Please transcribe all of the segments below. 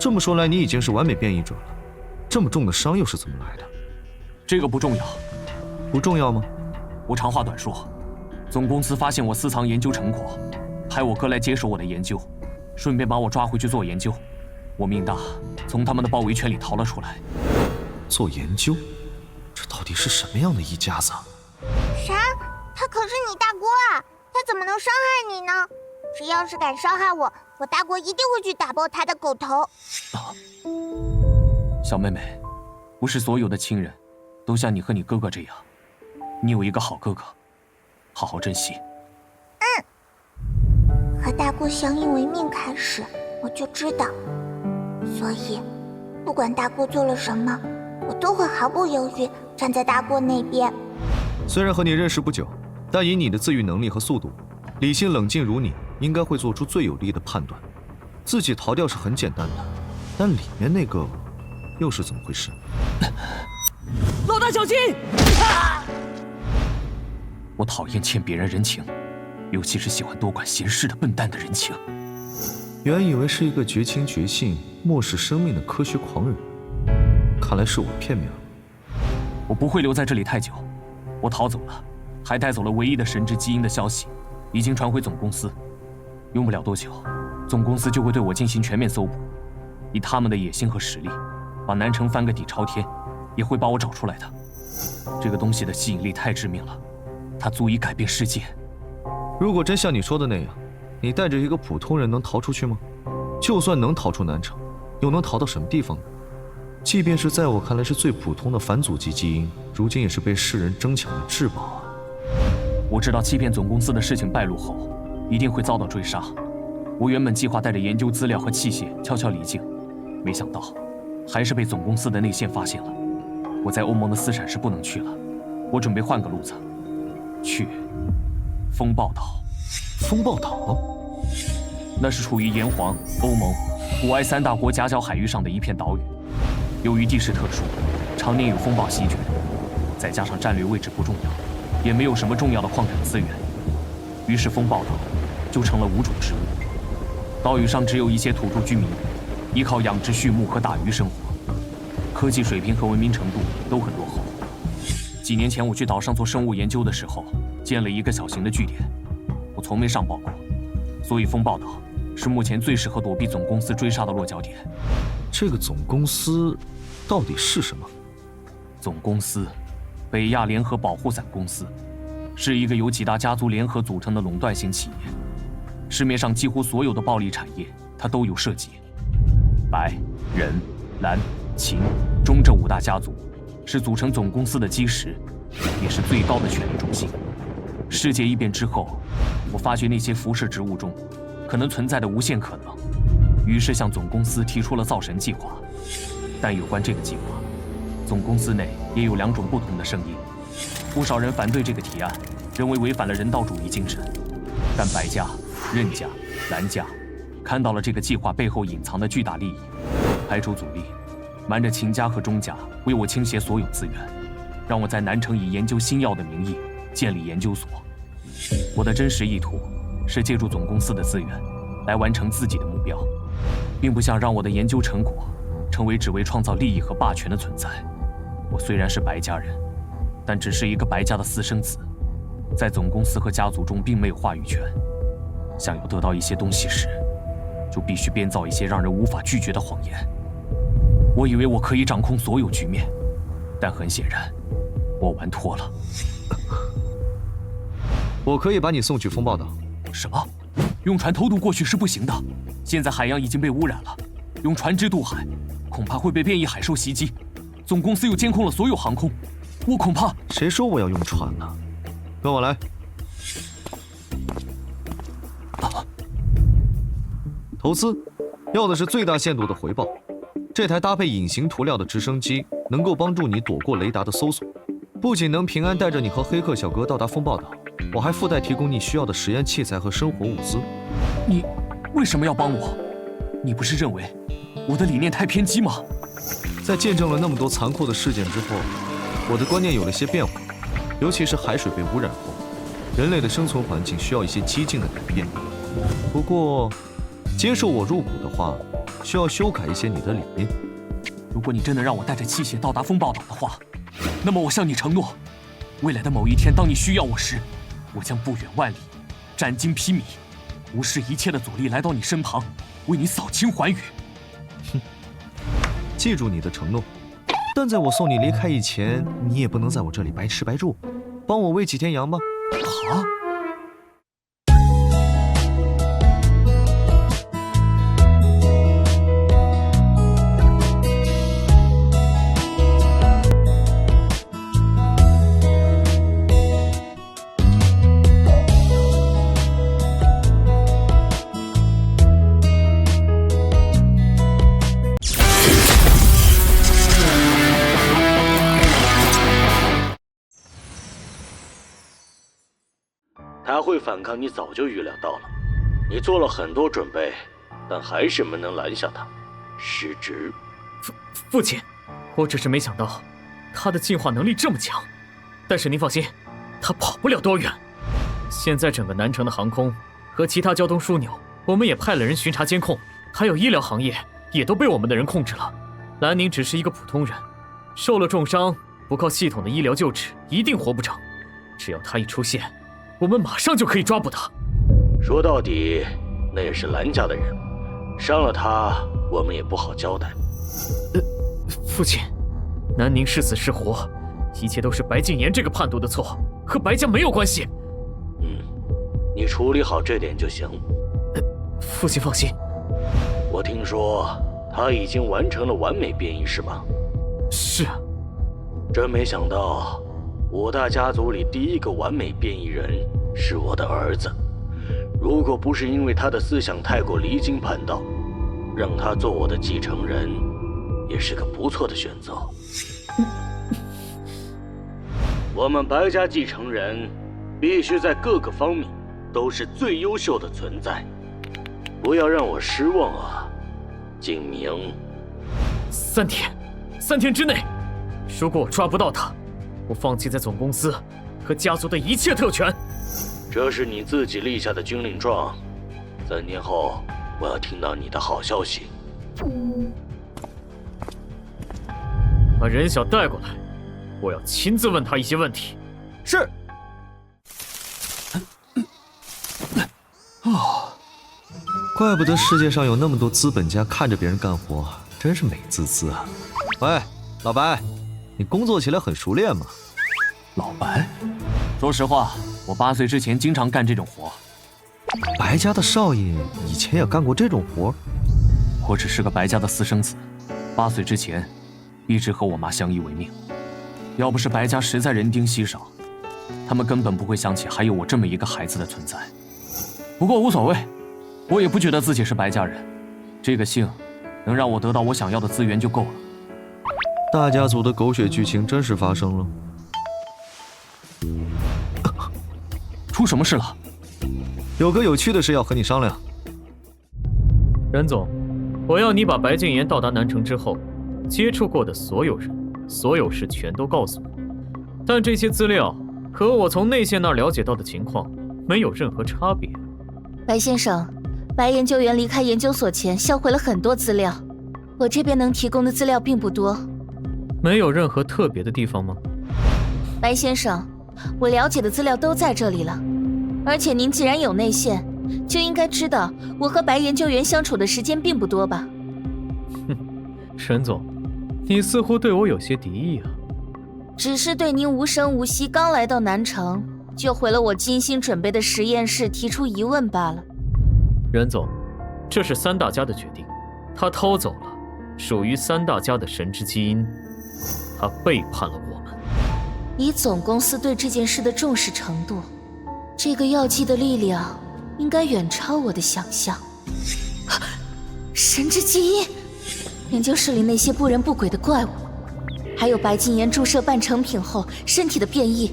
这么说来，你已经是完美变异者了。这么重的伤又是怎么来的？这个不重要。不重要吗？我长话短说，总公司发现我私藏研究成果，派我哥来接手我的研究，顺便把我抓回去做研究。我命大，从他们的包围圈里逃了出来。做研究？这到底是什么样的一家子啊？啥？他可是你大哥啊，他怎么能伤害你呢？谁要是敢伤害我，我大哥一定会去打爆他的狗头。小妹妹，不是所有的亲人都像你和你哥哥这样，你有一个好哥哥，好好珍惜。和大哥相依为命开始，我就知道，所以不管大哥做了什么，我都会毫不犹豫站在大哥那边。虽然和你认识不久，但以你的自愈能力和速度，理性冷静如你，应该会做出最有利的判断。自己逃掉是很简单的，但里面那个又是怎么回事？老大小心！我讨厌欠别人人情，尤其是喜欢多管闲事的笨蛋的人情。原以为是一个绝情绝性、漠视生命的科学狂人，看来是我片面了。我不会留在这里太久，我逃走了，还带走了唯一的神之基因的消息，已经传回总公司。用不了多久，总公司就会对我进行全面搜捕。以他们的野心和实力，把南城翻个底朝天，也会把我找出来的。这个东西的吸引力太致命了，它足以改变世界。如果真像你说的那样，你带着一个普通人能逃出去吗？就算能逃出南城，又能逃到什么地方呢？即便是在我看来是最普通的反祖级基因，如今也是被世人争抢的至宝啊！我知道欺骗总公司的事情败露后，一定会遭到追杀。我原本计划带着研究资料和器械悄悄离境，没想到还是被总公司的内线发现了。我在欧盟的私产是不能去了，我准备换个路子，去风暴岛。风暴岛？那是处于炎黄、欧盟、古埃3大国夹角海域上的一片岛屿。由于地势特殊，常年有风暴席卷，再加上战略位置不重要，也没有什么重要的矿产资源，于是风暴岛就成了无主之物。岛屿上只有一些土著居民，依靠养殖畜牧和打鱼生活，科技水平和文明程度都很落后。几年前我去岛上做生物研究的时候，建了一个小型的据点，我从没上报过，所以风暴岛是目前最适合躲避总公司追杀的落脚点。这个总公司到底是什么？总公司，北亚联合保护伞公司，是一个由几大家族联合组成的垄断型企业。市面上几乎所有的暴利产业，它都有涉及。白、人、蓝、秦、中这5大家族，是组成总公司的基石，也是最高的权力中心。世界异变之后，我发觉那些辐射植物中，可能存在的无限可能。于是向总公司提出了造神计划，但有关这个计划，总公司内也有2种不同的声音。不少人反对这个提案，认为违反了人道主义精神。但白家、任家、蓝家看到了这个计划背后隐藏的巨大利益，排除阻力，瞒着秦家和钟家为我倾斜所有资源，让我在南城以研究新药的名义建立研究所。我的真实意图是借助总公司的资源来完成自己的目标，并不想让我的研究成果成为只为创造利益和霸权的存在。我虽然是白家人，但只是一个白家的私生子，在总公司和家族中并没有话语权。想要得到一些东西时，就必须编造一些让人无法拒绝的谎言。我以为我可以掌控所有局面，但很显然，我玩脱了。我可以把你送去风暴岛。什么？用船偷渡过去是不行的。现在海洋已经被污染了，用船只渡海，恐怕会被变异海兽袭击。总公司又监控了所有航空，我恐怕……谁说我要用船了？跟我来。投资，要的是最大限度的回报。这台搭配隐形涂料的直升机能够帮助你躲过雷达的搜索，不仅能平安带着你和黑客小哥到达风暴岛，我还附带提供你需要的实验器材和生活物资。你为什么要帮我？你不是认为我的理念太偏激吗？在见证了那么多残酷的事件之后，我的观念有了些变化，尤其是海水被污染后，人类的生存环境需要一些激进的改变。不过，接受我入股的话，需要修改一些你的理念。如果你真的让我带着器械到达风暴岛的话，那么我向你承诺，未来的某一天，当你需要我时，我将不远万里，斩荆披靡，无视一切的阻力来到你身旁，为你扫清寰宇。哼，记住你的承诺，但在我送你离开以前，你也不能在我这里白吃白住，帮我喂几天羊吧。好。他会反抗，你早就预料到了。你做了很多准备，但还是没能拦下他，失职。父亲，我只是没想到他的进化能力这么强。但是您放心，他跑不了多远。现在整个南城的航空和其他交通枢纽，我们也派了人巡查监控，还有医疗行业也都被我们的人控制了。兰宁只是一个普通人，受了重伤，不靠系统的医疗救治，一定活不成。只要他一出现，我们马上就可以抓捕他。说到底，那也是兰家的人，伤了他，我们也不好交代。父亲，南宁是死是活，一切都是白敬言这个叛徒的错，和白家没有关系。你处理好这点就行。父亲放心。我听说他已经完成了完美变异，是吧？是啊。真没想到5大家族里第一个完美变异人是我的儿子。如果不是因为他的思想太过离经叛道，让他做我的继承人，也是个不错的选择。我们白家继承人必须在各个方面都是最优秀的存在，不要让我失望啊，景明。3天之内，如果我抓不到他，我放弃在总公司和家族的一切特权。这是你自己立下的军令状，3年后我要听到你的好消息。把任晓带过来，我要亲自问他一些问题。是。怪不得世界上有那么多资本家看着别人干活，真是美滋滋啊！喂，老白，你工作起来很熟练吗？老白，说实话，我8岁之前经常干这种活。白家的少爷以前也干过这种活？我只是个白家的私生子，8岁之前一直和我妈相依为命。要不是白家实在人丁稀少，他们根本不会想起还有我这么一个孩子的存在。不过无所谓，我也不觉得自己是白家人，这个姓能让我得到我想要的资源就够了。大家族的狗血剧情真是发生了。出什么事了？有个有趣的事要和你商量。任总，我要你把白敬言到达南城之后接触过的所有人、所有事全都告诉我。但这些资料和我从内线那儿了解到的情况没有任何差别。白先生，白研究员离开研究所前销毁了很多资料，我这边能提供的资料并不多。没有任何特别的地方吗？白先生，我了解的资料都在这里了，而且您既然有内线，就应该知道我和白研究员相处的时间并不多吧？哼，沈总，你似乎对我有些敌意啊。只是对您无声无息刚来到南城，就毁了我精心准备的实验室提出疑问罢了。任总，这是3大家的决定，他偷走了属于3大家的神之基因，他背叛了我们。以总公司对这件事的重视程度，这个药剂的力量应该远超我的想象。神之基因，研究室里那些不人不鬼的怪物，还有白敬言注射半成品后身体的变异，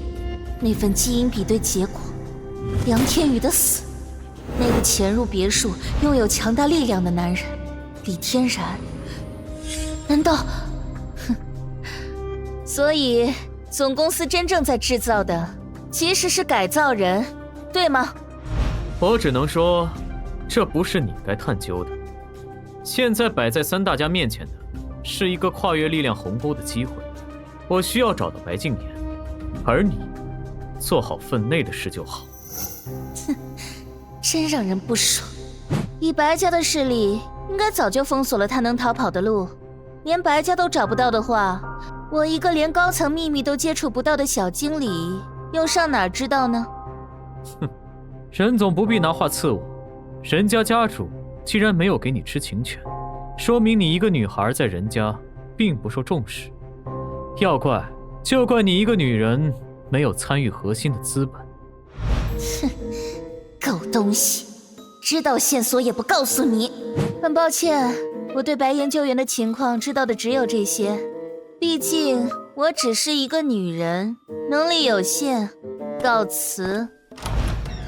那份基因比对结果，梁天宇的死，那个潜入别墅拥有强大力量的男人李天然，难道？哼！所以总公司真正在制造的其实是改造人，对吗？我只能说，这不是你该探究的。现在摆在3大家面前的是一个跨越力量鸿沟的机会，我需要找到白敬言，而你做好分内的事就好。哼，真让人不爽。以白家的势力，应该早就封锁了他能逃跑的路。连白家都找不到的话，我一个连高层秘密都接触不到的小经理，又上哪儿知道呢？哼，任总不必拿话刺我。人家家主既然没有给你吃情权，说明你一个女孩在人家并不受重视。要怪就怪你一个女人没有参与核心的资本。哼，狗东西，知道线索也不告诉你。很抱歉，我对白研究员的情况知道的只有这些。毕竟我只是一个女人，能力有限，告辞。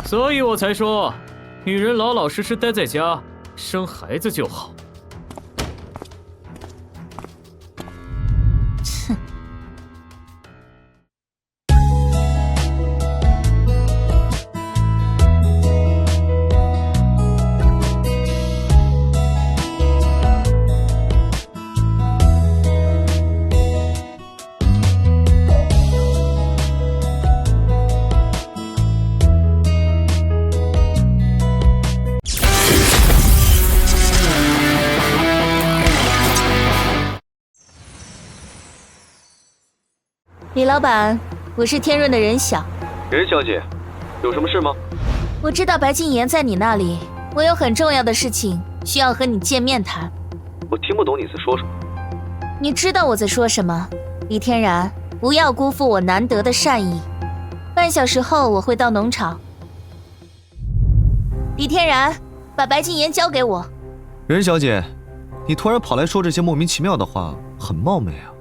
所以我才说，女人老老实实待在家，生孩子就好。哼。李老板，我是天润的任晓。任小姐，有什么事吗？我知道白敬言在你那里，我有很重要的事情需要和你见面谈。我听不懂你在说什么。你知道我在说什么？李天然，不要辜负我难得的善意。半小时后我会到农场。李天然，把白敬言交给我。任小姐，你突然跑来说这些莫名其妙的话，很冒昧啊。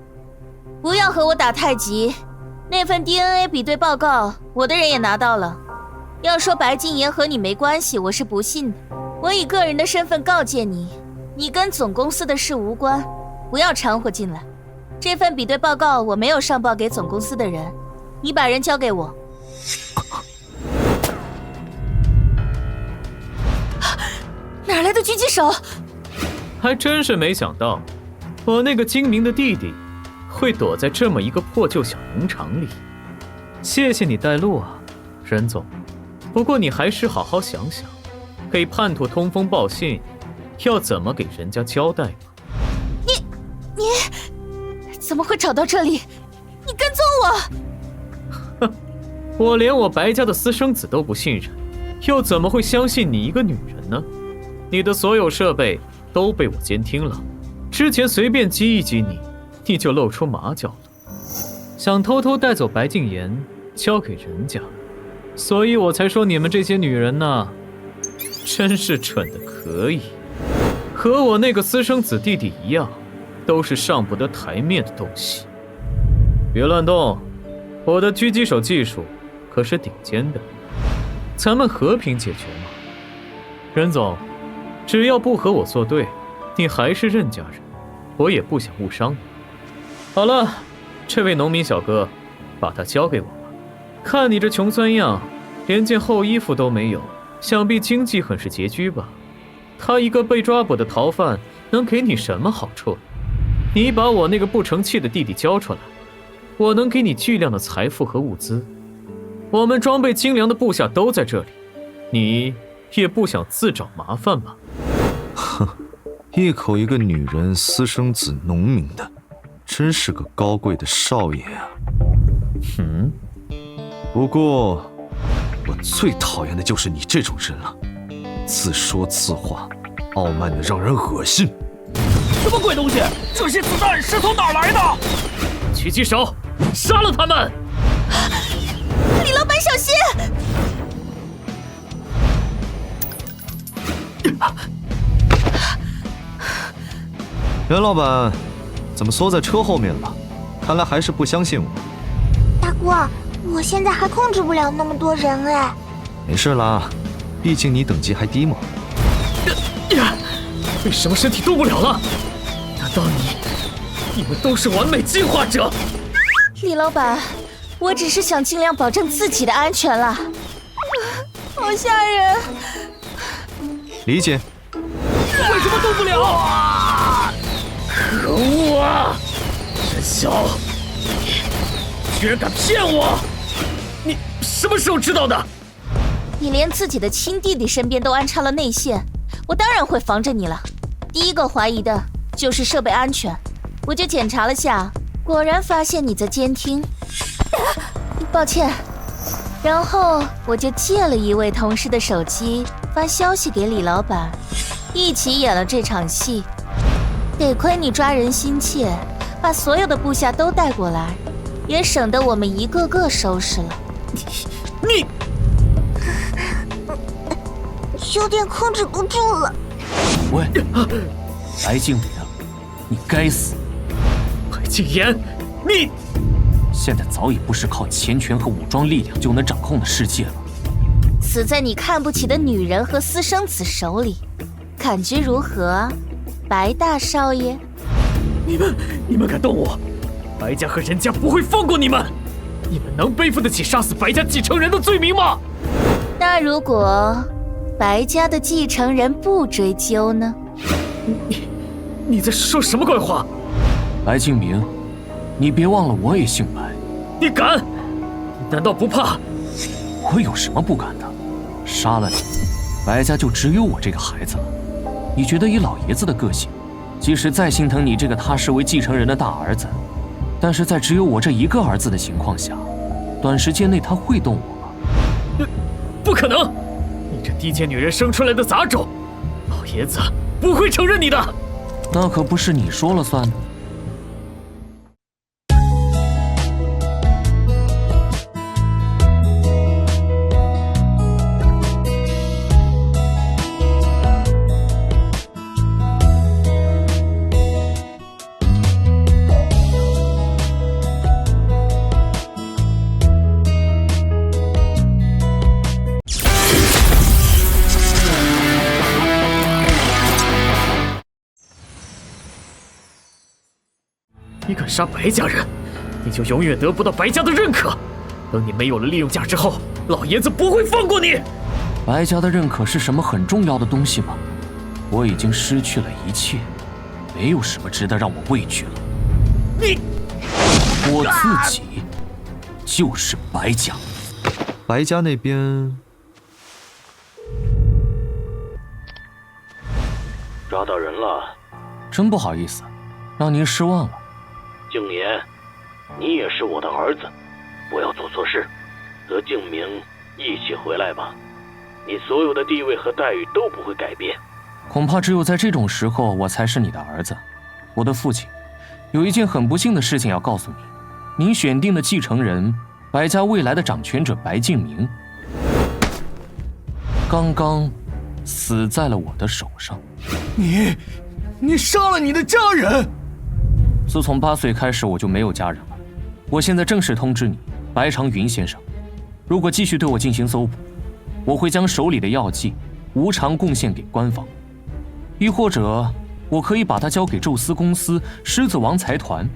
不要和我打太极，那份 DNA 比对报告，我的人也拿到了。要说白敬言和你没关系，我是不信的。我以个人的身份告诫你，你跟总公司的事无关，不要掺和进来。这份比对报告我没有上报给总公司的人，你把人交给我。哪来的狙击手？还真是没想到，我那个精明的弟弟会躲在这么一个破旧小农场里。谢谢你带路啊，任总。不过你还是好好想想，给叛徒通风报信，要怎么给人家交代吧。你怎么会找到这里？你跟踪我？哼，我连我白家的私生子都不信任，又怎么会相信你一个女人呢？你的所有设备都被我监听了，之前随便激一激你，你就露出马脚了。想偷偷带走白敬言，交给人家，所以我才说你们这些女人呐，真是蠢得可以。和我那个私生子弟弟一样，都是上不得台面的东西。别乱动，我的狙击手技术可是顶尖的，咱们和平解决嘛。任总，只要不和我作对，你还是任家人，我也不想误伤你。好了，这位农民小哥，把他交给我吧。看你这穷酸样，连件厚衣服都没有，想必经济很是拮据吧？他一个被抓捕的逃犯，能给你什么好处？你把我那个不成器的弟弟交出来，我能给你巨量的财富和物资。我们装备精良的部下都在这里，你也不想自找麻烦吧？哼，一口一个女人私生子农民的，真是个高贵的少爷啊。不过我最讨厌的就是你这种人了，自说自话，傲慢的让人恶心。什么鬼东西？这些子弹是从哪儿来的？狙击手，杀了他们！李老板，小心！任老板，怎么缩在车后面了？看来还是不相信我。大哥，我现在还控制不了那么多人哎。没事啦，毕竟你等级还低嘛。为什么身体动不了了？难道你们都是完美进化者？李老板，我只是想尽量保证自己的安全啦。好吓人！理解。为什么动不了？可恶啊！沈萧，你居然敢骗我！你什么时候知道的？你连自己的亲弟弟身边都安插了内线，我当然会防着你了。第一个怀疑的就是设备安全，我就检查了下，果然发现你在监听。抱歉。然后我就借了一位同事的手机发消息给李老板，一起演了这场戏。得亏你抓人心切，把所有的部下都带过来，也省得我们一个个收拾了。你有点控制不住了。喂，白敬明，你该死！白敬言，你现在早已不是靠钱权和武装力量就能掌控的世界了。死在你看不起的女人和私生子手里，感觉如何，白大少爷？你们敢动我，白家和任家不会放过你们！你们能背负得起杀死白家继承人的罪名吗？那如果白家的继承人不追究呢？你在说什么怪话？白敬明，你别忘了我也姓白。你敢？难道不怕？我有什么不敢的？杀了你，白家就只有我这个孩子了。你觉得以老爷子的个性，即使再心疼你这个他视为继承人的大儿子，但是在只有我这一个儿子的情况下，短时间内他会动我吗？不可能！你这低贱女人生出来的杂种，老爷子不会承认你的。那可不是你说了算的。你敢杀白家人，你就永远得不到白家的认可。等你没有了利用价值后，老爷子不会放过你。白家的认可是什么很重要的东西吗？我已经失去了一切，没有什么值得让我畏惧了。我自己就是白家。白家那边抓到人了，真不好意思，让您失望了。敬言，你也是我的儿子，不要做错事，和敬明一起回来吧。你所有的地位和待遇都不会改变。恐怕只有在这种时候，我才是你的儿子。我的父亲，有一件很不幸的事情要告诉你：您选定的继承人，白家未来的掌权者白敬明，刚刚死在了我的手上。你杀了你的家人！自从8岁开始，我就没有家人了。我现在正式通知你，白长云先生，如果继续对我进行搜捕，我会将手里的药剂无偿贡献给官方，亦或者我可以把它交给宙斯公司、狮子王财团。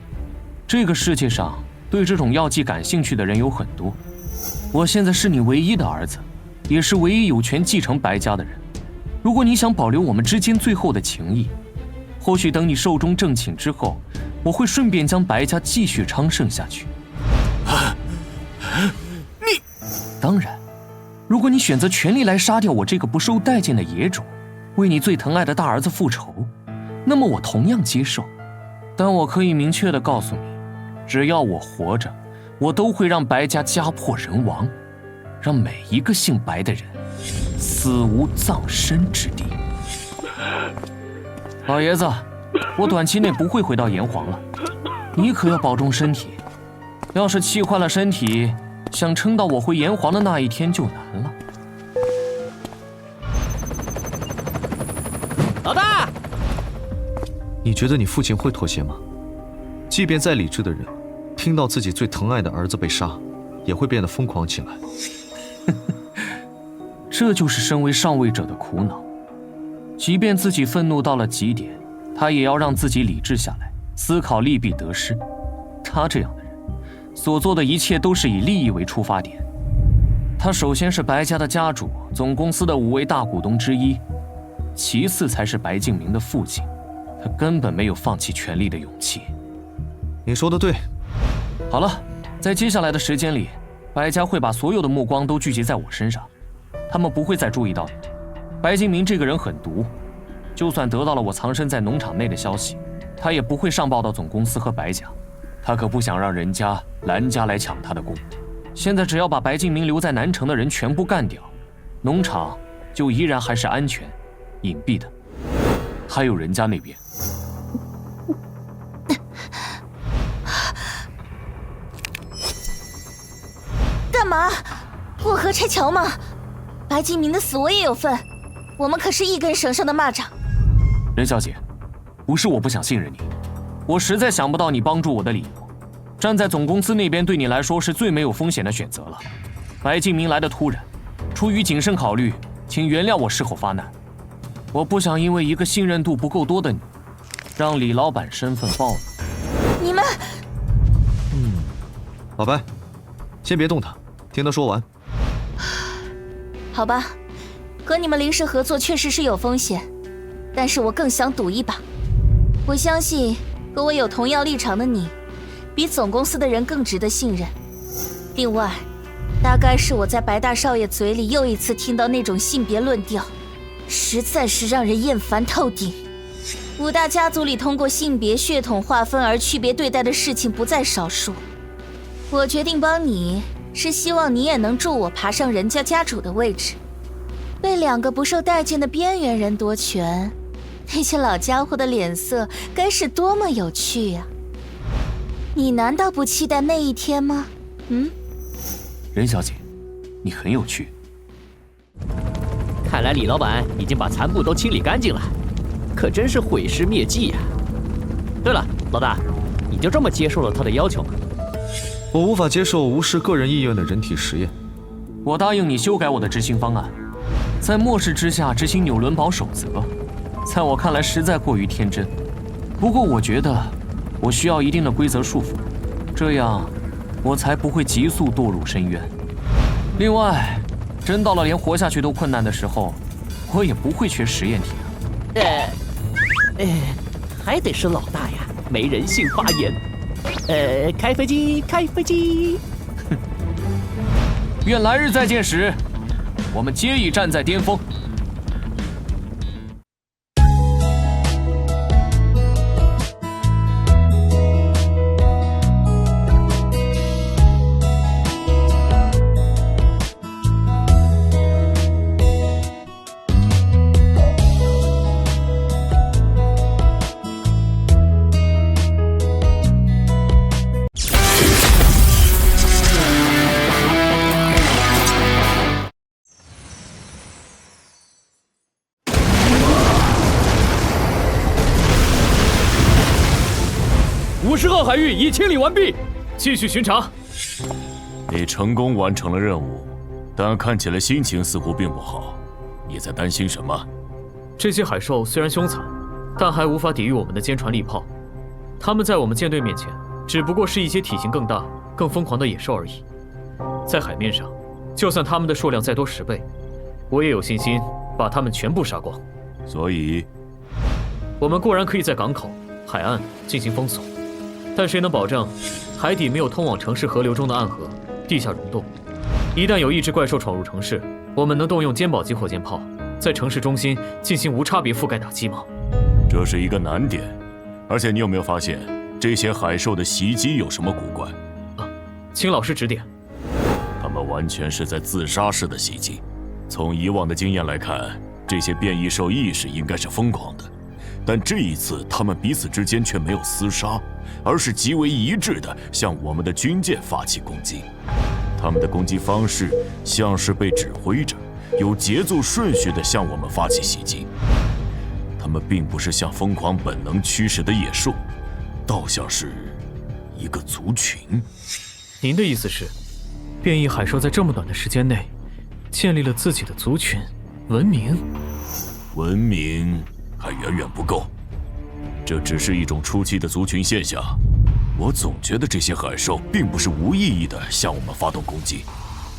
这个世界上对这种药剂感兴趣的人有很多。我现在是你唯一的儿子，也是唯一有权继承白家的人。如果你想保留我们之间最后的情谊，或许等你寿终正寝之后，我会顺便将白家继续昌盛下去。你，当然，如果你选择全力来杀掉我这个不受待见的野种，为你最疼爱的大儿子复仇，那么我同样接受。但我可以明确地告诉你，只要我活着，我都会让白家家破人亡，让每一个姓白的人死无葬身之地。老爷子，我短期内不会回到炎黄了，你可要保重身体。要是气坏了身体，想撑到我回炎黄的那一天就难了。老大，你觉得你父亲会妥协吗？即便再理智的人，听到自己最疼爱的儿子被杀，也会变得疯狂起来。这就是身为上位者的苦恼。即便自己愤怒到了极点，他也要让自己理智下来，思考利弊得失。他这样的人，所做的一切都是以利益为出发点。他首先是白家的家主，总公司的5位大股东之一，其次才是白敬明的父亲，他根本没有放弃权力的勇气。你说的对。好了，在接下来的时间里，白家会把所有的目光都聚集在我身上，他们不会再注意到你。白敬明这个人很毒，就算得到了我藏身在农场内的消息，他也不会上报到总公司和白家。他可不想让人家蓝家来抢他的功。现在只要把白敬明留在南城的人全部干掉，农场就依然还是安全、隐蔽的。还有人家那边，干嘛？过河拆桥吗？白敬明的死我也有份，我们可是一根绳上的蚂蚱。任小姐，不是我不想信任你，我实在想不到你帮助我的理由。站在总公司那边对你来说是最没有风险的选择了。白敬明来的突然，出于谨慎考虑，请原谅我事后发难。我不想因为一个信任度不够多的你，让李老板身份暴露。你们，老白，先别动他，听他说完。好吧，和你们临时合作确实是有风险，但是我更想赌一把。我相信和我有同样立场的你，比总公司的人更值得信任。另外，大概是我在白大少爷嘴里又一次听到那种性别论调，实在是让人厌烦透顶。五大家族里通过性别血统划分而区别对待的事情不在少数。我决定帮你，是希望你也能助我爬上人家家主的位置。被两个不受待见的边缘人夺权，那些老家伙的脸色该是多么有趣呀！你难道不期待那一天吗？任小姐，你很有趣。看来李老板已经把残部都清理干净了，可真是毁尸灭迹呀！对了，老大，你就这么接受了他的要求吗？我无法接受无视个人意愿的人体实验。我答应你修改我的执行方案，在末世之下执行纽伦堡守则，在我看来实在过于天真。不过我觉得我需要一定的规则束缚，这样我才不会急速堕入深渊。另外，真到了连活下去都困难的时候，我也不会缺实验体还得是老大呀，没人性发言。开飞机，开飞机！愿来日再见时，我们皆已站在巅峰。50号海域已清理完毕，继续巡查。你成功完成了任务，但看起来心情似乎并不好。你在担心什么？这些海兽虽然凶残，但还无法抵御我们的坚船利炮。它们在我们舰队面前，只不过是一些体型更大、更疯狂的野兽而已。在海面上，就算它们的数量再多10倍，我也有信心把它们全部杀光。所以，我们固然可以在港口、海岸进行封锁。但谁能保证海底没有通往城市河流中的暗河、地下溶洞？一旦有一只怪兽闯入城市，我们能动用坚堡级火箭炮，在城市中心进行无差别覆盖打击吗？这是一个难点。而且你有没有发现，这些海兽的袭击有什么古怪？请老师指点。他们完全是在自杀式的袭击。从以往的经验来看，这些变异兽意识应该是疯狂的，但这一次他们彼此之间却没有厮杀，而是极为一致地向我们的军舰发起攻击。他们的攻击方式像是被指挥着，有节奏顺序地向我们发起袭击。他们并不是像疯狂本能驱使的野兽，倒像是一个族群。您的意思是，变异海兽在这么短的时间内建立了自己的族群文明？文明还远远不够，这只是一种初期的族群现象。我总觉得这些海兽并不是无意义地向我们发动攻击，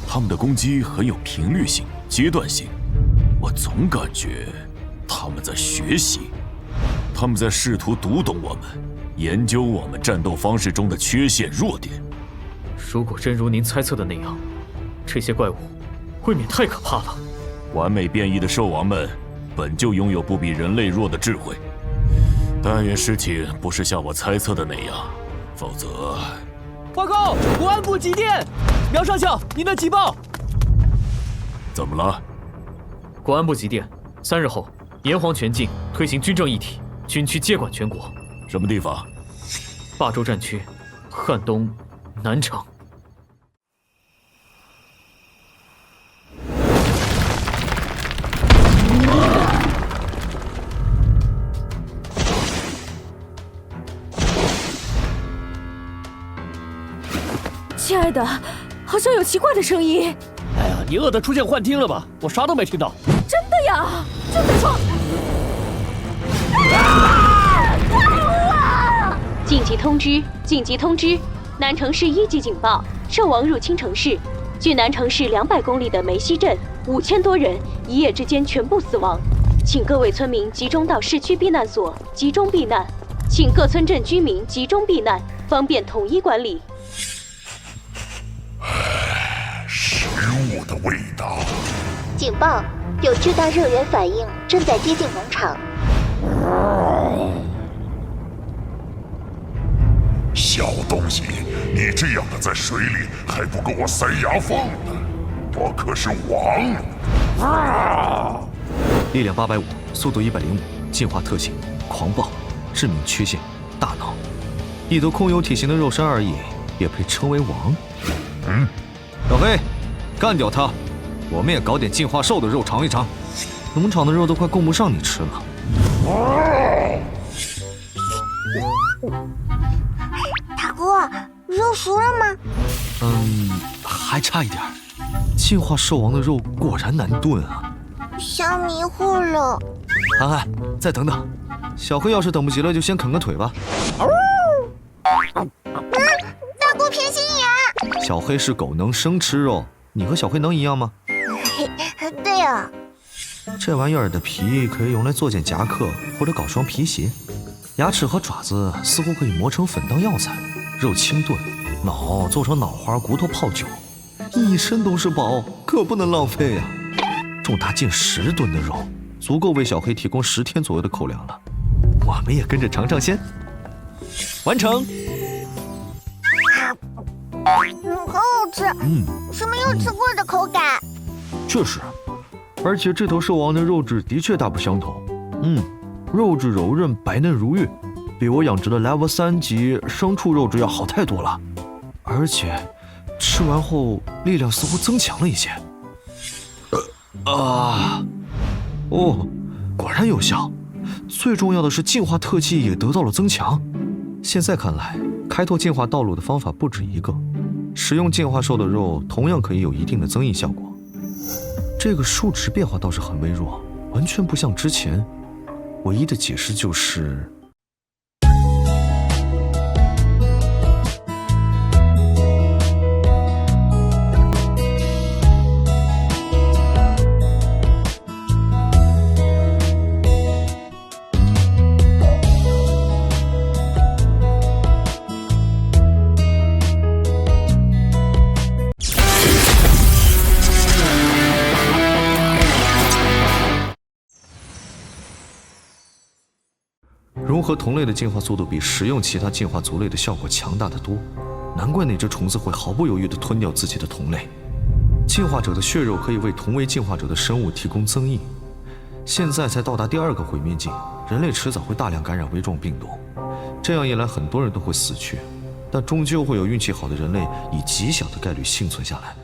他们的攻击很有频率性、阶段性。我总感觉他们在学习，他们在试图读懂我们，研究我们战斗方式中的缺陷弱点。如果真如您猜测的那样，这些怪物未免太可怕了。完美变异的兽王们本就拥有不比人类弱的智慧，但愿事情不是像我猜测的那样，否则……报告，国安部急电，苗上校，您的急报。怎么了？国安部急电，3日后，炎黄全境推行军政一体，军区接管全国。什么地方？霸州战区，汉东，南城。亲爱的，好像有奇怪的声音。哎呀，你饿得出现幻听了吧？我啥都没听到。真的呀，就在说。紧急通知！紧急通知！南城市1级警报，兽王入侵城市。距南城市200公里的梅溪镇，5000多人一夜之间全部死亡。请各位村民集中到市区避难所集中避难，请各村镇居民集中避难，方便统一管理。食物的味道。警报！有巨大热源反应正在接近农场。小东西，你这样的在水里还不够我塞牙缝呢！我可是王！力量850，速度105，进化特性狂暴，致命缺陷大脑，一头空有体型的肉身而已，也配称为王？小黑，干掉他！我们也搞点进化兽的肉尝一尝。农场的肉都快供不上你吃了。大哥，肉熟了吗？还差一点。进化兽王的肉果然难炖啊！想迷糊了。涵涵，再等等。小黑要是等不及了，就先啃个腿吧。大哥偏心眼。小黑是狗，能生吃肉，你和小黑能一样吗？对啊。这玩意儿的皮可以用来做件夹克，或者搞双皮鞋。牙齿和爪子似乎可以磨成粉当药材，肉清炖，脑做成脑花，骨头泡酒，一身都是宝，可不能浪费呀！重达近10吨的肉，足够为小黑提供10天左右的口粮了。我们也跟着尝尝鲜。完成。好好吃。是没有吃过的口感。确实，而且这头兽王的肉质的确大不相同。肉质柔韧，白嫩如玉，比我养殖的 Level 3级牲畜肉质要好太多了。而且吃完后力量似乎增强了一些。果然有效。最重要的是进化特技也得到了增强。现在看来，开拓进化道路的方法不止一个。使用进化兽的肉同样可以有一定的增益效果。这个数值变化倒是很微弱，完全不像之前。唯一的解释就是融合同类的进化速度比食用其他进化族类的效果强大得多，难怪那只虫子会毫不犹豫地吞掉自己的同类。进化者的血肉可以为同为进化者的生物提供增益。现在才到达第2个毁灭境，人类迟早会大量感染微状病毒，这样一来很多人都会死去，但终究会有运气好的人类以极小的概率幸存下来。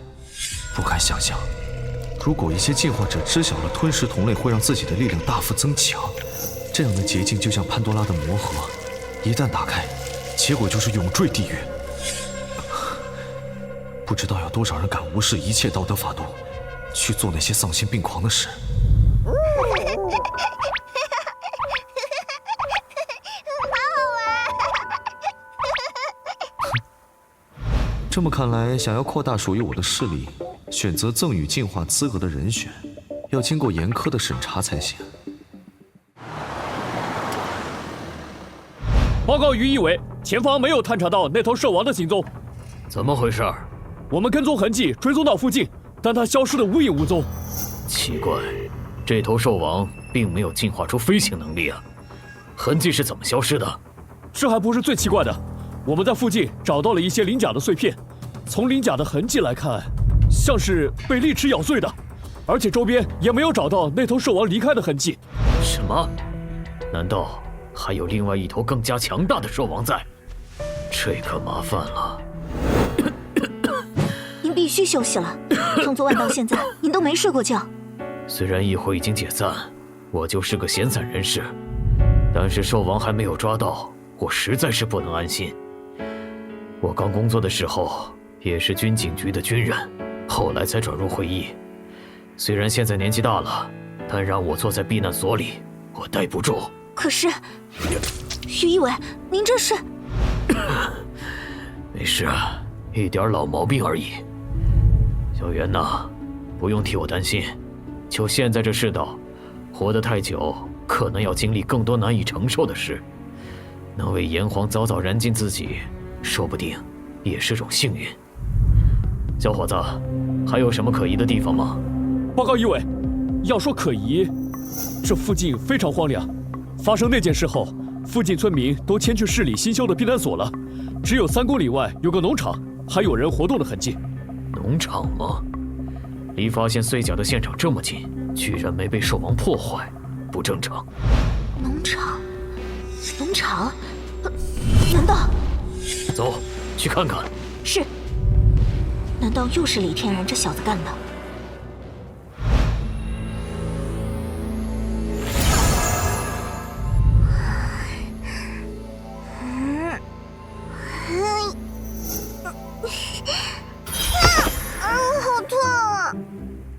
不敢想象，如果一些进化者知晓了吞食同类会让自己的力量大幅增强，这样的捷径就像潘多拉的魔盒，一旦打开，结果就是永坠地狱。不知道有多少人敢无视一切道德法度，去做那些丧心病狂的事。这么看来，想要扩大属于我的势力，选择赠予进化资格的人选，要经过严苛的审查才行。报告于一伟，前方没有探查到那头兽王的行踪。怎么回事？我们跟踪痕迹追踪到附近，但它消失得无影无踪。奇怪，这头兽王并没有进化出飞行能力啊，痕迹是怎么消失的？这还不是最奇怪的，我们在附近找到了一些鳞甲的碎片，从鳞甲的痕迹来看，像是被利齿咬碎的，而且周边也没有找到那头兽王离开的痕迹。什么？难道还有另外一头更加强大的兽王在？这可麻烦了。您必须休息了，从昨晚到现在，您都没睡过觉。虽然议会已经解散，我就是个闲散人士，但是兽王还没有抓到，我实在是不能安心。我刚工作的时候也是军警局的军人，后来才转入会议。虽然现在年纪大了，但让我坐在避难所里，我待不住。可是，于一伟，您这是……没事，一点老毛病而已。小袁呐，不用替我担心。就现在这世道，活得太久，可能要经历更多难以承受的事。能为炎黄早早燃尽自己，说不定也是种幸运。小伙子，还有什么可疑的地方吗？报告一伟，要说可疑，这附近非常荒凉。发生那件事后，附近村民都迁去市里新修的避难所了，只有3公里外有个农场，还有人活动的痕迹。农场吗？离发现碎甲的现场这么近，居然没被兽王破坏，不正常。农场？农场？难道……走，去看看。是。难道又是李天然这小子干的？好痛啊！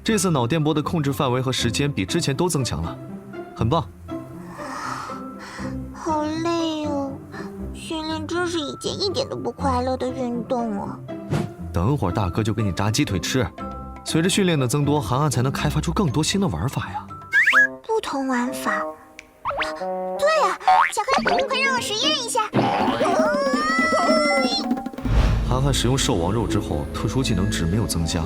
这次脑电波的控制范围和时间比之前都增强了，很棒。好累哦，训练真是一件一点都不快乐的运动啊！等会儿大哥就给你炸鸡腿吃。随着训练的增多，韩寒才能开发出更多新的玩法呀。不同玩法。对啊，小黑，快让我实验一下。韩寒使用兽王肉之后，特殊技能值没有增加，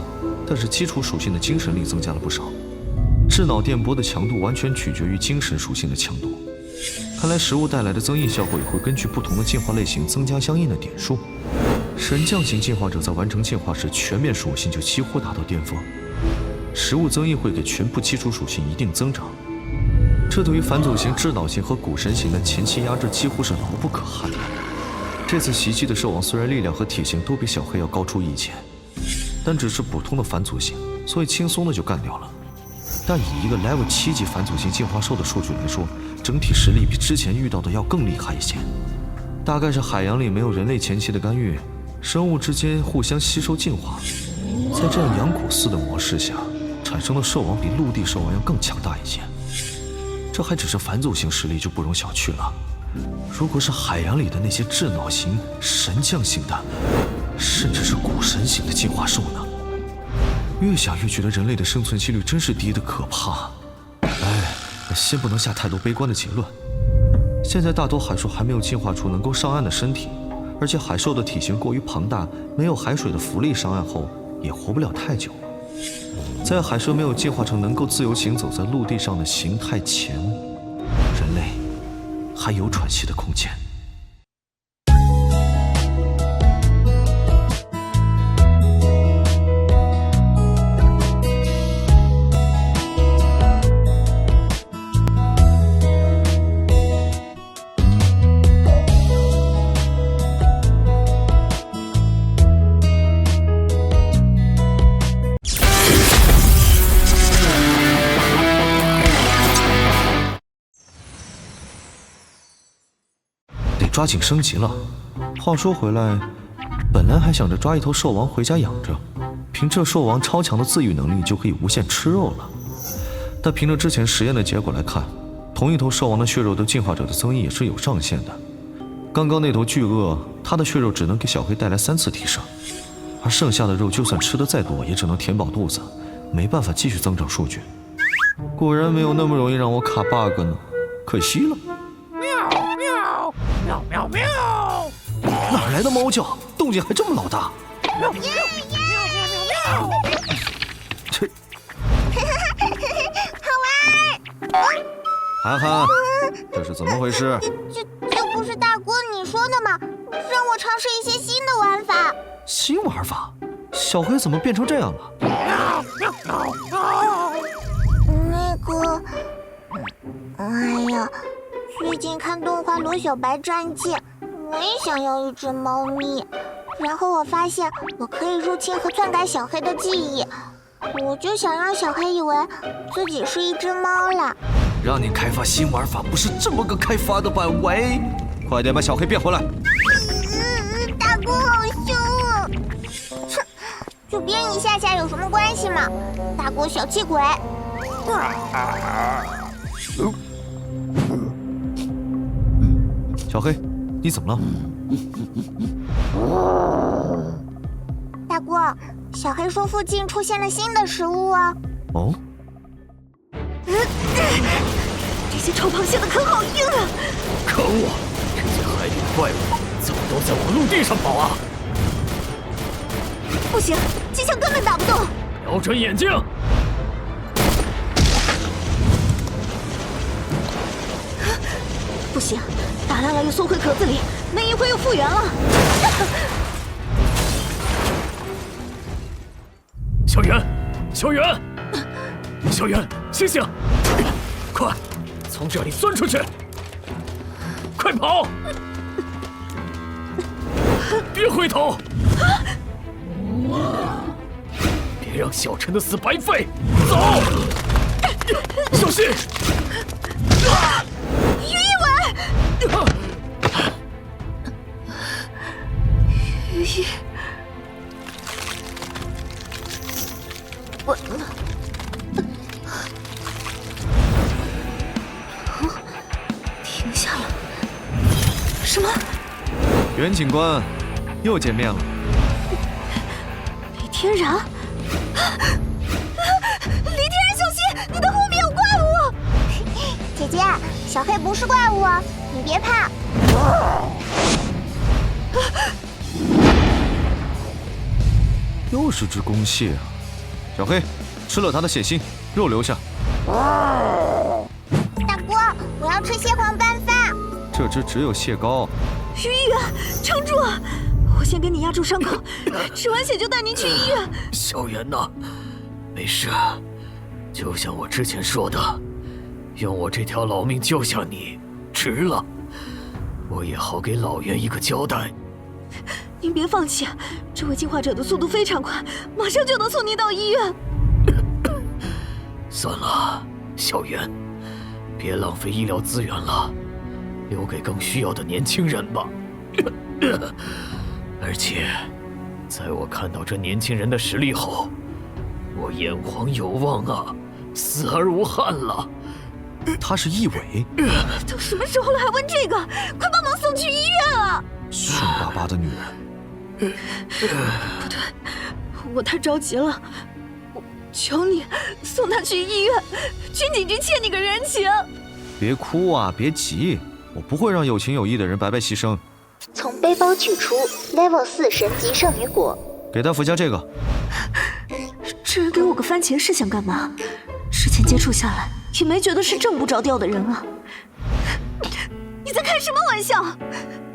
但是基础属性的精神力增加了不少。智脑电波的强度完全取决于精神属性的强度。看来食物带来的增益效果也会根据不同的进化类型增加相应的点数。神将型进化者在完成进化时，全面属性就几乎达到巅峰。食物增益会给全部基础属性一定增长，这对于返祖型、智脑型和古神型的前期压制几乎是牢不可撼的。这次袭击的兽王虽然力量和体型都比小黑要高出一截，但只是普通的返祖型，所以轻松的就干掉了。但以一个 level 7级返祖型进化兽的数据来说，整体实力比之前遇到的要更厉害一些。大概是海洋里没有人类前期的干预，生物之间互相吸收进化，在这样养蛊似的模式下，产生的兽王比陆地兽王要更强大一些。这还只是返祖型实力，就不容小觑了。如果是海洋里的那些智脑型、神将型的，甚至是古神型的进化兽呢？越想越觉得人类的生存几率真是低得可怕。哎，先不能下太多悲观的结论。现在大多海兽还没有进化出能够上岸的身体，而且海兽的体型过于庞大，没有海水的浮力上岸后也活不了太久。在海兽没有进化成能够自由行走在陆地上的形态前，人类还有喘息的空间。抓紧升级了。话说回来，本来还想着抓一头兽王回家养着，凭这兽王超强的自愈能力就可以无限吃肉了。但凭着之前实验的结果来看，同一头兽王的血肉对进化者的增益也是有上限的。刚刚那头巨鳄，它的血肉只能给小黑带来3次提升，而剩下的肉就算吃的再多，也只能填饱肚子，没办法继续增长数据。果然没有那么容易让我卡 bug 呢，可惜了。喵喵喵！哪来的猫叫？动静还这么老大？喵喵喵喵喵！这好玩！涵涵，这是怎么回事？这不是大哥你说的吗？让我尝试一些新的玩法。新玩法？小黑怎么变成这样了？那个，哎呀，最近看动画《罗小白战记》，我也想要一只猫咪。然后我发现我可以入侵和篡改小黑的记忆，我就想让小黑以为自己是一只猫了。让你开发新玩法不是这么个开发的吧？喂，快点把小黑变回来！大哥好凶啊！哼，就编一下下有什么关系嘛？大哥小气鬼！小黑，你怎么了？大哥，小黑说附近出现了新的食物啊！哦。这些臭螃蟹的壳好硬啊！可恶，这些海里的怪物怎么都在往陆地上跑啊？不行，机枪根本打不动。瞄准眼睛！不行，打烂了又缩回壳子里，没一会又复原了。小圆，小圆，小圆，醒醒！快，从这里钻出去！快跑！别回头！别让小陈的死白费！走！小心！于一文，于一，稳了。停下了。什么？袁警官，又见面了。李天然，李天然，小心，你的后面有怪物！姐姐，小黑不是怪物啊，你别怕。又是只公蟹啊！小黑，吃了它的血腥，肉留下。大哥，我要吃蟹黄拌饭。这只只有蟹膏。于医院，撑住！我先给你压住伤口，止完血就带您去医院。小圆呐，没事，就像我之前说的，用我这条老命救下你，值了。我也好给老袁一个交代。您别放弃，这位进化者的速度非常快，马上就能送您到医院。算了，小袁，别浪费医疗资源了，留给更需要的年轻人吧。而且，在我看到这年轻人的实力后，我炎黄有望啊，死而无憾了。他是义伟，都什么时候了还问这个？快帮忙送去医院啊！凶巴巴的女人。不对，我太着急了，我求你送他去医院，军警局欠你个人情。别哭啊，别急，我不会让有情有义的人白白牺牲。从背包取出 Level 4神级圣女果，给他服下这个。这人给我个番茄是想干嘛？之前接触下来也没觉得是这么不着调的人啊！你在开什么玩笑？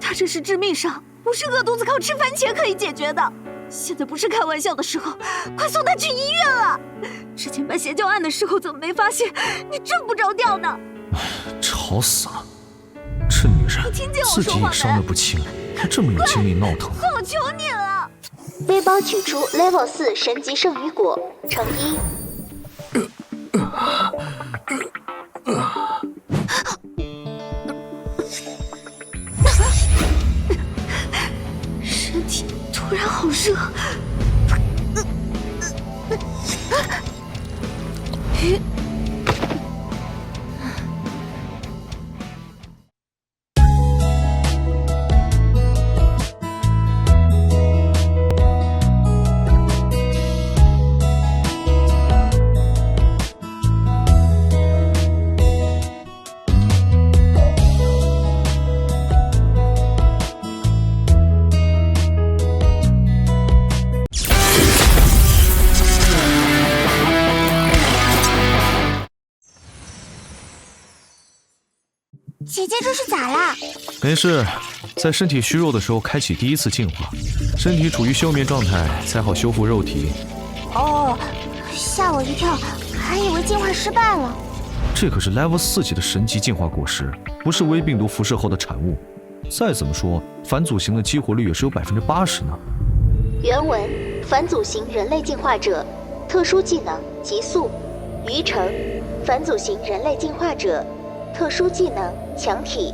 他这是致命伤，不是饿肚子靠吃番茄可以解决的。现在不是开玩笑的时候，快送他去医院了！之前办邪教案的时候怎么没发现？你这么不着调呢？吵死了！这女人自己也伤得不轻，还这么有精力闹腾。我求你了！背包取出 Level 4神级圣女果，乘1。身体突然好热。姐姐这是咋啦？没事，在身体虚弱的时候开启第一次进化，身体处于休眠状态才好修复肉体。哦，吓我一跳，还以为进化失败了。这可是 Level 4级的神级进化果实，不是微病毒辐射后的产物。再怎么说，反祖型的激活率也是有80%呢。原文：反祖型人类进化者，特殊技能极速。余城：反祖型人类进化者，特殊技能强体。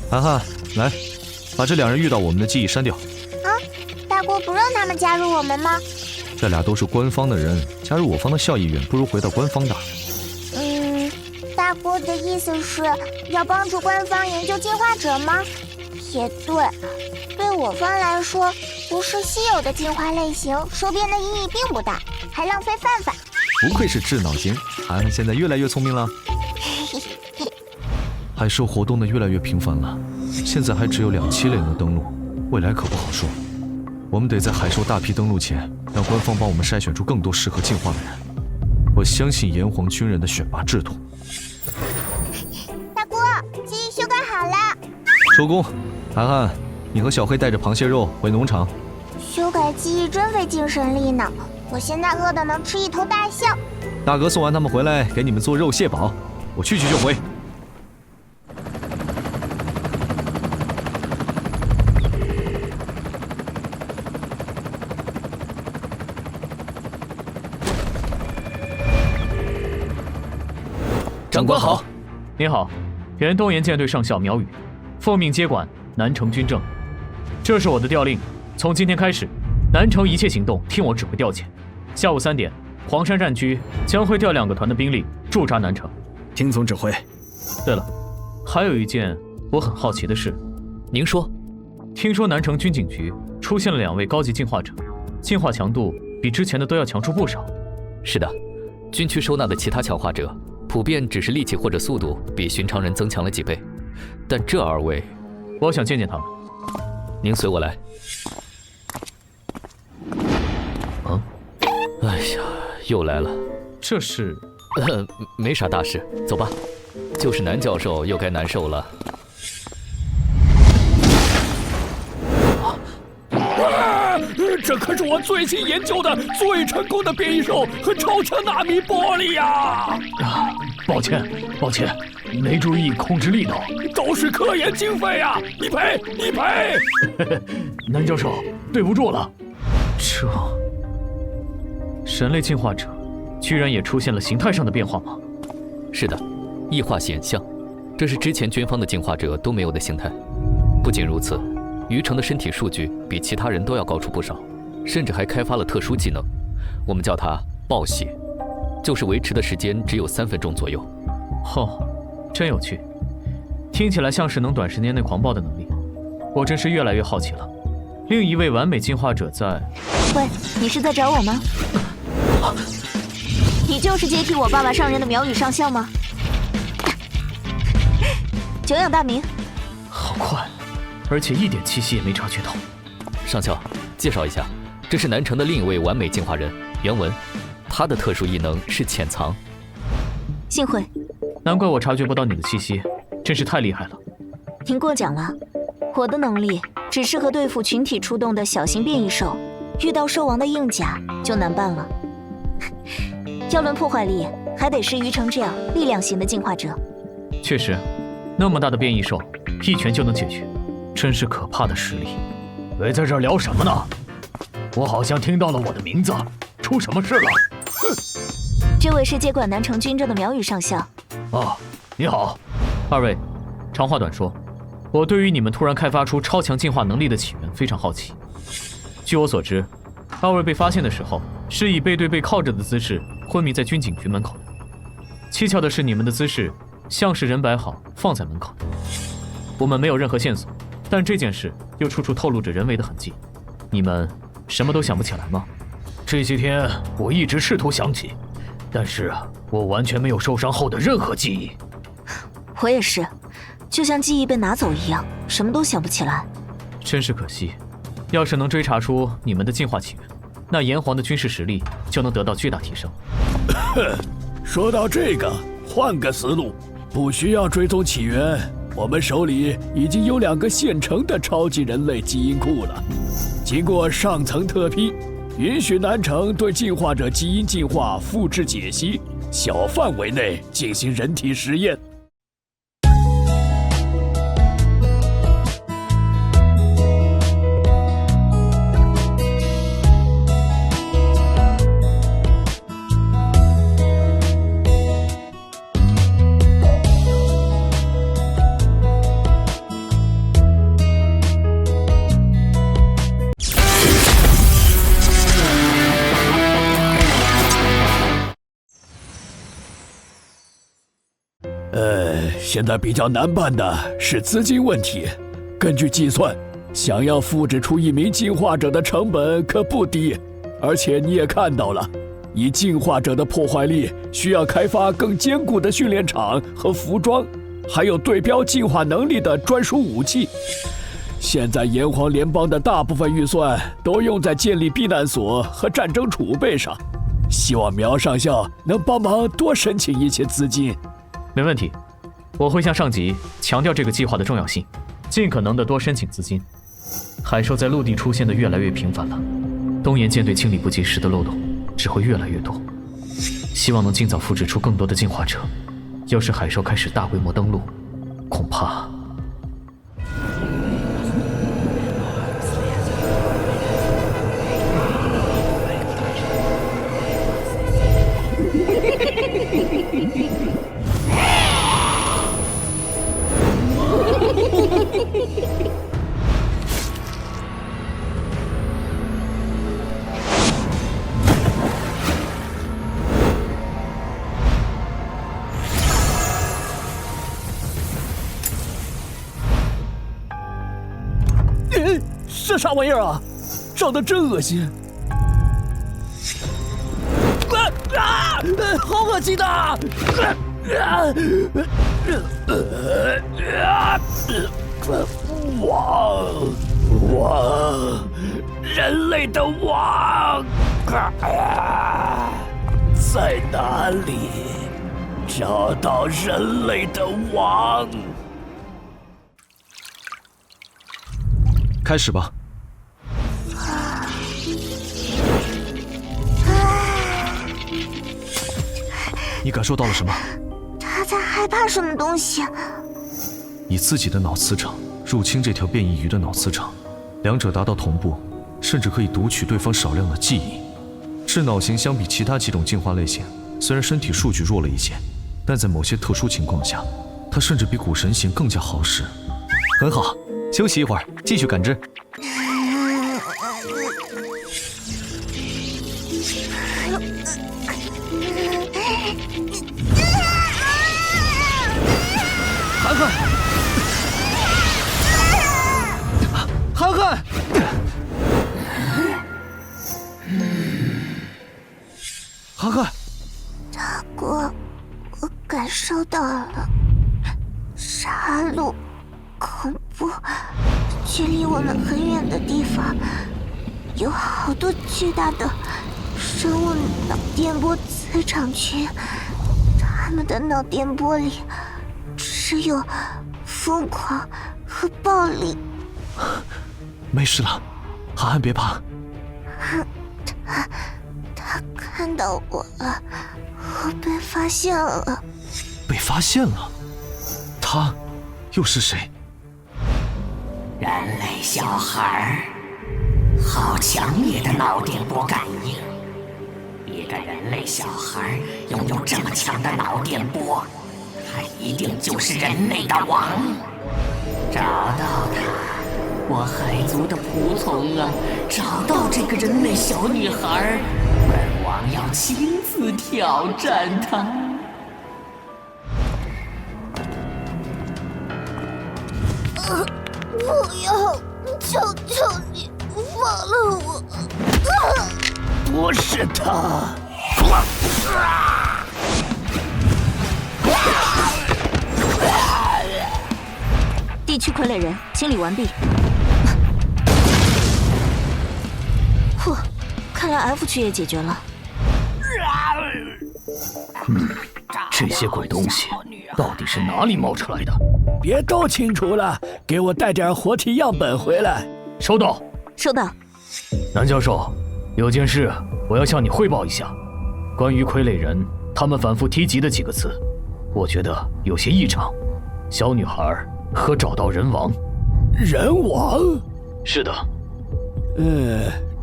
涵涵，来，把这2人遇到我们的记忆删掉。啊，大锅不让他们加入我们吗？这俩都是官方的人，加入我方的效益远不如回到官方大。大锅的意思是要帮助官方研究进化者吗？也对，对我方来说，不是稀有的进化类型，收编的意义并不大，还浪费饭饭。不愧是智脑型，涵涵现在越来越聪明了。海兽活动的越来越频繁了，现在还只有2期类能登陆，未来可不好说。我们得在海兽大批登陆前，让官方帮我们筛选出更多适合进化的人。我相信炎黄军人的选拔制度。大锅，记忆修改好了。收工，涵涵，你和小黑带着螃蟹肉回农场。修改记忆真费精神力呢，我现在饿得能吃一头大象。大哥送完他们回来，给你们做肉蟹堡，我去就回。长官好。你好，原东岩舰队上校苗宇，奉命接管南城军政。这是我的调令，从今天开始，南城一切行动听我指挥调遣。下午3点，黄山战区将会调2个团的兵力驻扎南城。听从指挥。对了，还有一件我很好奇的事。您说。听说南城军警局出现了2位高级进化者，进化强度比之前的都要强出不少。是的，军区收纳的其他强化者普遍只是力气或者速度比寻常人增强了几倍，但这2位，我想见见他们。您随我来。哎呀，又来了。这是……没啥大事，走吧。就是南教授又该难受了。这可是我最新研究的最成功的变异兽和超强纳米玻璃呀！抱歉，没注意控制力道。都是科研经费啊！你赔！南教授，对不住了。这神类进化者居然也出现了形态上的变化吗？是的，异化显像，这是之前军方的进化者都没有的形态。不仅如此，余城的身体数据比其他人都要高出不少，甚至还开发了特殊技能，我们叫它暴血，就是维持的时间只有3分钟左右。真有趣，听起来像是能短时间内狂暴的能力，我真是越来越好奇了。另一位完美进化者在……喂，你是在找我吗？你就是接替我爸爸上任的苗宇上校吗？久仰大名。好快，而且一点气息也没察觉到。上校，介绍一下，这是南城的另一位完美进化人袁文，他的特殊异能是潜藏。幸会。难怪我察觉不到你的气息，真是太厉害了。您过奖了，我的能力只适合对付群体出动的小型变异兽，遇到兽王的硬甲就难办了。要论破坏力，还得是余城这样力量型的进化者。确实，那么大的变异兽，一拳就能解决，真是可怕的实力。在这儿聊什么呢？我好像听到了我的名字，出什么事了？这位是接管南城军政的苗宇上校。你好。2位，长话短说，我对于你们突然开发出超强进化能力的起源非常好奇。据我所知，2位被发现的时候是以背对背靠着的姿势昏迷在军警局门口的。蹊跷的是，你们的姿势像是人摆好放在门口的。我们没有任何线索，但这件事又处处透露着人为的痕迹。你们什么都想不起来吗？这些天我一直试图想起，但是我完全没有受伤后的任何记忆。我也是，就像记忆被拿走一样，什么都想不起来。真是可惜，要是能追查出你们的进化起源，那炎黄的军事实力就能得到巨大提升。说到这个，换个思路，不需要追踪起源，我们手里已经有2个现成的超级人类基因库了。经过上层特批，允许南城对进化者基因进化复制解析，小范围内进行人体实验。现在比较难办的是资金问题。根据计算，想要复制出1名进化者的成本可不低，而且你也看到了，以进化者的破坏力，需要开发更坚固的训练场和服装，还有对标进化能力的专属武器。现在炎黄联邦的大部分预算都用在建立避难所和战争储备上，希望苗上校能帮忙多申请一些资金。没问题，我会向上级强调这个计划的重要性，尽可能的多申请资金。海兽在陆地出现的越来越频繁了，东岩舰队清理不及时的漏洞只会越来越多。希望能尽早复制出更多的进化者。要是海兽开始大规模登陆，恐怕……这啥玩意儿啊？长得真恶心！好恶心的！王，人类的王，在哪里？找到人类的王！开始吧。你感受到了什么？他在害怕什么东西？以自己的脑磁场入侵这条变异鱼的脑磁场，两者达到同步，甚至可以读取对方少量的记忆。智脑型相比其他几种进化类型，虽然身体数据弱了一些，但在某些特殊情况下，它甚至比古神型更加好使。很好，休息一会儿，继续感知。涵涵，涵涵，涵涵，大哥，我感受到了杀戮、恐怖，距离我们很远的地方，有好多巨大的生物脑电波磁场群，他们的脑电波里只有疯狂和暴力。没事了，涵涵别怕。他看到我了，我被发现了。被发现了？他又是谁？人类小孩，好强烈的脑电波感应。一个人类小孩拥有这么强的脑电波，他一定就是人类的王。找到他，我海族的仆从啊！找到这个人类小女孩，本王要亲自挑战她。不要！求求你，放了我！不是他！地区傀儡人清理完毕。呼，看来 F 区也解决了。这些鬼东西呀？到底是哪里冒出来的？别都清楚了，给我带点活体样本回来。收到。收到。南教授，有件事我要向你汇报一下，关于傀儡人，他们反复提及的几个词，我觉得有些异常。小女孩和找到人王。人王？是的。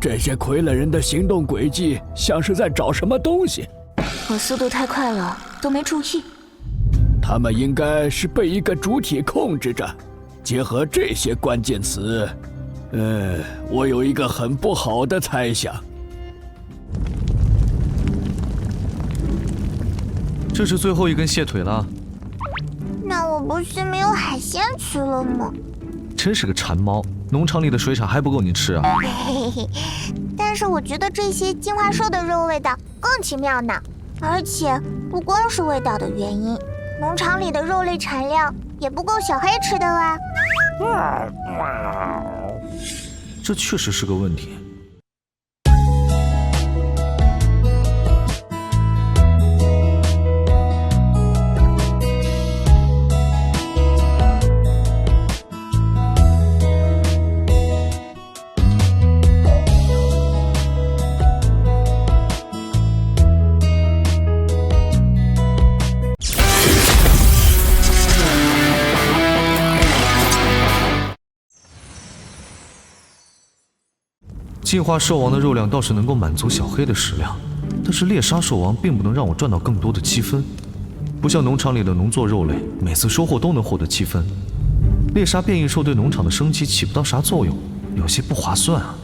这些傀儡人的行动轨迹像是在找什么东西。我速度太快了，都没注意。他们应该是被一个主体控制着。结合这些关键词，我有一个很不好的猜想。这是最后一根蟹腿了。那我不是没有海鲜吃了吗？真是个馋猫，农场里的水产还不够你吃啊！嘿嘿，但是我觉得这些进化兽的肉味道更奇妙呢。而且不光是味道的原因，农场里的肉类产量也不够小黑吃的啊。这确实是个问题。进化兽王的肉量倒是能够满足小黑的食量，但是猎杀兽王并不能让我赚到更多的积分，不像农场里的农作肉类，每次收获都能获得积分。猎杀变异兽对农场的升级起不到啥作用，有些不划算啊。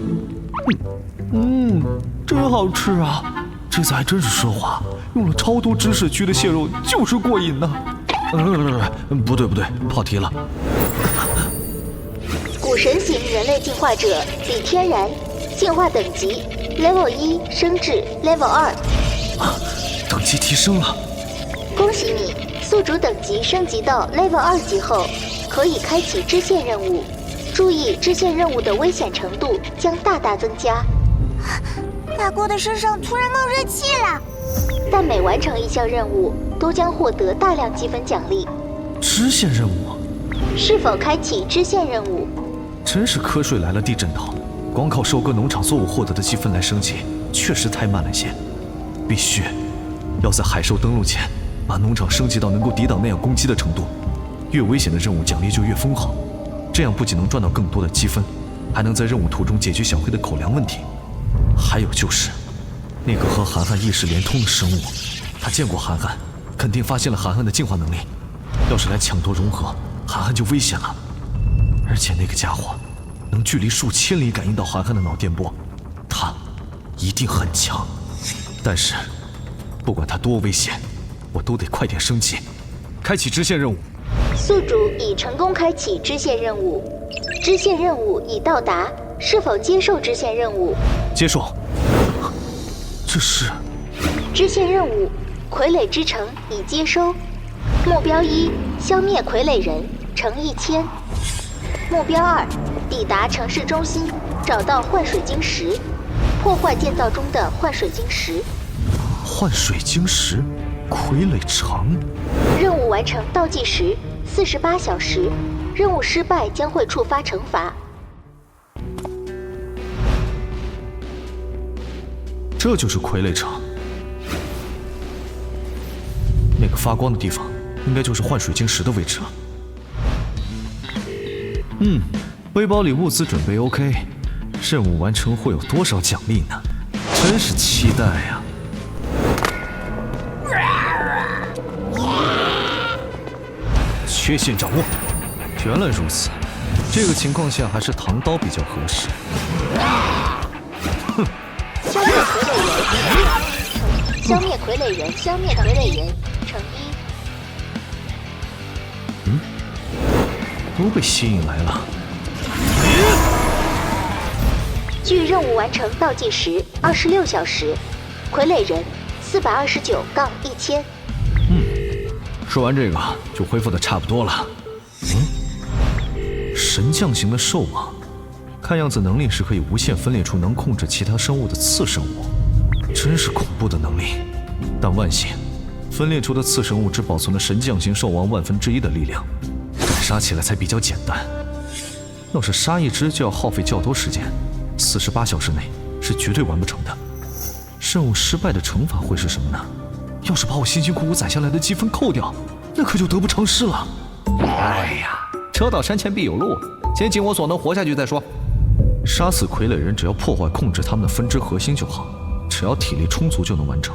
真好吃啊！这次还真是奢华，用了超多芝士区的蟹肉，就是过瘾呐。不对，跑题了。古神型人类进化者李天然，进化等级 Level 1升至 Level 2。等级提升了。恭喜你，宿主等级升级到 Level 2级后，可以开启支线任务。注意，支线任务的危险程度将大大增加。大哥的身上突然冒热气了。但每完成一项任务，都将获得大量积分奖励。支线任务？是否开启支线任务？真是瞌睡来了地震倒，光靠收割农场作物获得的积分来升级，确实太慢了些。必须要在海兽登陆前，把农场升级到能够抵挡那样攻击的程度。越危险的任务奖励就越丰厚，这样不仅能赚到更多的积分，还能在任务途中解决小黑的口粮问题。还有就是，那个和涵涵意识连通的生物，他见过涵涵，肯定发现了涵涵的进化能力。要是来抢夺融合，涵涵就危险了。而且那个家伙能距离数千里感应到涵涵的脑电波，他一定很强。但是不管他多危险，我都得快点升级，开启支线任务。宿主已成功开启支线任务，支线任务已到达，是否接受支线任务？接受。这是支线任务，傀儡之城已接收。目标1：消灭傀儡人，乘1000。目标2：抵达城市中心，找到换水晶石，破坏建造中的换水晶石。换水晶石，傀儡城。任务完成倒计时48小时，任务失败将会触发惩罚。这就是傀儡城，那个发光的地方，应该就是换水晶石的位置了。背包里物资准备 OK， 任务完成会有多少奖励呢？真是期待呀！缺陷掌握，原来如此，这个情况下还是唐刀比较合适。哼！消灭傀儡人，消灭傀儡人，乘1。都被吸引来了。距任务完成倒计时26小时，傀儡人429-1000。说完这个就恢复的差不多了。神将型的兽王，看样子能力是可以无限分裂出能控制其他生物的次生物，真是恐怖的能力。但万幸，分裂出的次生物只保存了神将型兽王1/1000的力量，斩杀起来才比较简单。要是杀一只，就要耗费较多时间，48小时内是绝对完不成的。任务失败的惩罚会是什么呢？要是把我辛辛苦苦攒下来的积分扣掉，那可就得不偿失了。哎呀，车到山前必有路，先尽我所能活下去再说。杀死傀儡人只要破坏控制他们的分支核心就好，只要体力充足就能完成。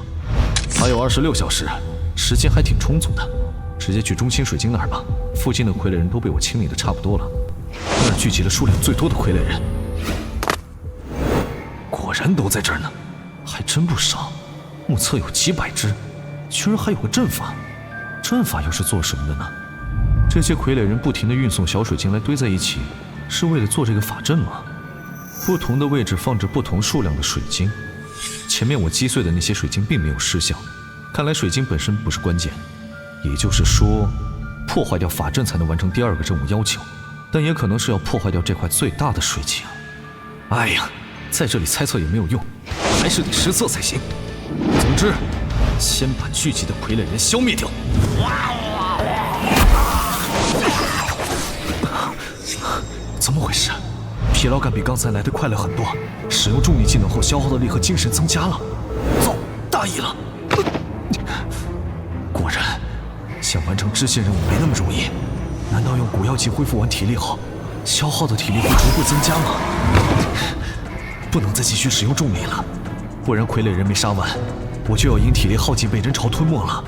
还有26小时，时间还挺充足的。直接去中心水晶那儿吧，附近的傀儡人都被我清理的差不多了，那儿聚集了数量最多的傀儡人。果然都在这儿呢，还真不少，目测有几百只，居然还有个阵法。阵法又是做什么的呢？这些傀儡人不停地运送小水晶来堆在一起，是为了做这个法阵吗？不同的位置放置不同数量的水晶，前面我击碎的那些水晶并没有失效，看来水晶本身不是关键，也就是说，破坏掉法阵才能完成第2个任务要求，但也可能是要破坏掉这块最大的水晶。哎呀，在这里猜测也没有用，还是得实测才行。总之，先把聚集的傀儡人消灭掉。怎么回事？疲劳感比刚才来的快了很多，使用重力技能后消耗的力和精神增加了。糟，大意了！果然，想完成支线任务没那么容易。难道用古药剂恢复完体力后，消耗的体力会逐步增加吗？不能再继续使用重力了，不然傀儡人没杀完，我就要因体力耗尽被人潮吞没了。